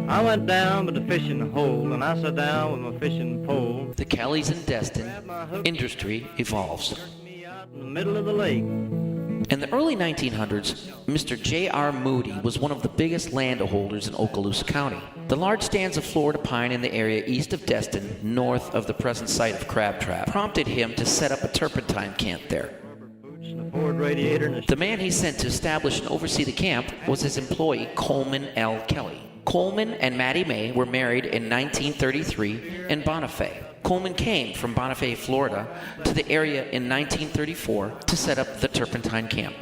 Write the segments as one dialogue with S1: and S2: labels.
S1: I went down with the fishing hole, and I sat down with my fishing pole.
S2: The Kellys and Destin industry evolves.
S1: Me out in the middle of the lake.
S2: In the early 1900s, Mr. J.R. Moody was one of the biggest landholders in Okaloosa County. The large stands of Florida pine in the area east of Destin, north of the present site of Crab Trap, prompted him to set up a turpentine camp there.
S1: The Ford radiator and
S2: The man he sent to establish and oversee the camp was his employee, Coleman L. Kelly. Coleman and Mattie Mae were married in 1933 in Bonifay. Coleman came from Bonifay, Florida, to the area in 1934 to set up the turpentine camp.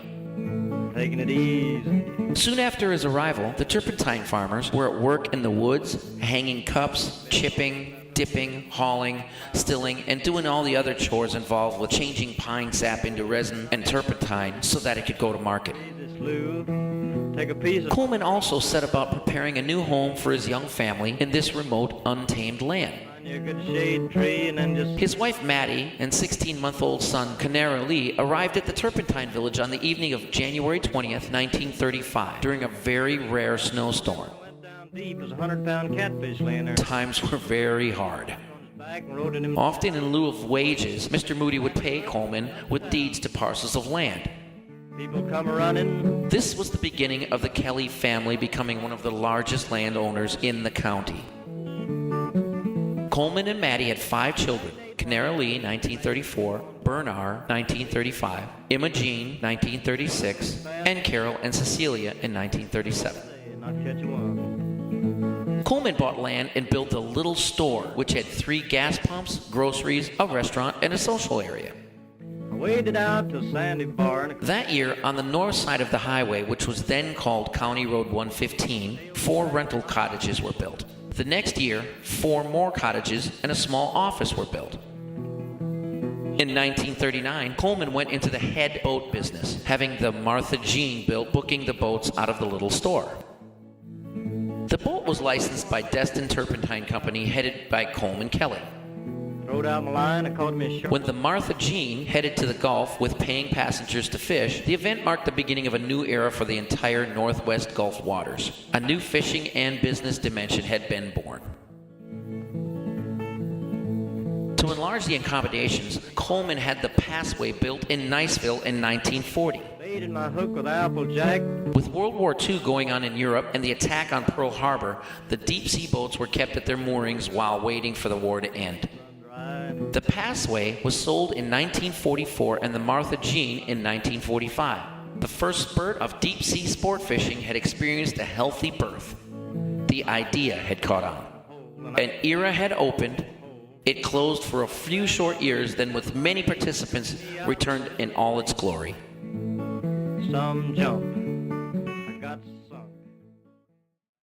S1: taking it easy.
S2: Soon after his arrival, the turpentine farmers were at work in the woods, hanging cups, chipping, dipping, hauling, stilling, and doing all the other chores involved with changing pine sap into resin and turpentine so that it could go to market.
S1: This loo, take a piece of
S2: Coleman also set about preparing a new home for his young family in this remote, untamed land.
S1: a good shade tree, and then just
S2: His wife Mattie and 16-month-old son Canara Lee arrived at the Turpentine Village on the evening of January 20th, 1935, during a very rare snowstorm.
S1: went down deep as a 100-pound catfish laying there.
S2: Times were very hard.
S1: Back and rode it in.
S2: Often in lieu of wages, Mr. Moody would pay Coleman with deeds to parcels of land.
S1: People come running.
S2: This was the beginning of the Kelly family becoming one of the largest landowners in the county. Coleman and Mattie had 5 children: Canara Lee, 1934, Bernard, 1935, Emma Jean, 1936, and Carol and Cecilia in 1937.
S1: Not catch one.
S2: Coleman bought land and built a little store which had 3 gas pumps, groceries, a restaurant, and a social area.
S1: I waded out to a sandy bar and
S2: That year, on the north side of the highway, which was then called County Road 115, 4 rental cottages were built. The next year, 4 more cottages and a small office were built. In 1939, Coleman went into the head boat business, having the Martha Jean built, booking the boats out of the little store. The boat was licensed by Destin Turpentine Company, headed by Coleman Kelly.
S1: throwed out my line and caught me a shark.
S2: When the Martha Jean headed to the Gulf with paying passengers to fish, the event marked the beginning of a new era for the entire Northwest Gulf waters. A new fishing and business dimension had been born. To enlarge the accommodations, Coleman had the Passway built in Niceville in 1940.
S1: Baited my hook with Applejack.
S2: With World War II going on in Europe and the attack on Pearl Harbor, the deep-sea boats were kept at their moorings while waiting for the war to end. The Passway was sold in 1944 and the Martha Jean in 1945. The first spurt of deep-sea sport fishing had experienced a healthy birth. The idea had caught on. An era had opened. It closed for a few short years, then with many participants returned in all its glory.
S1: Some jump.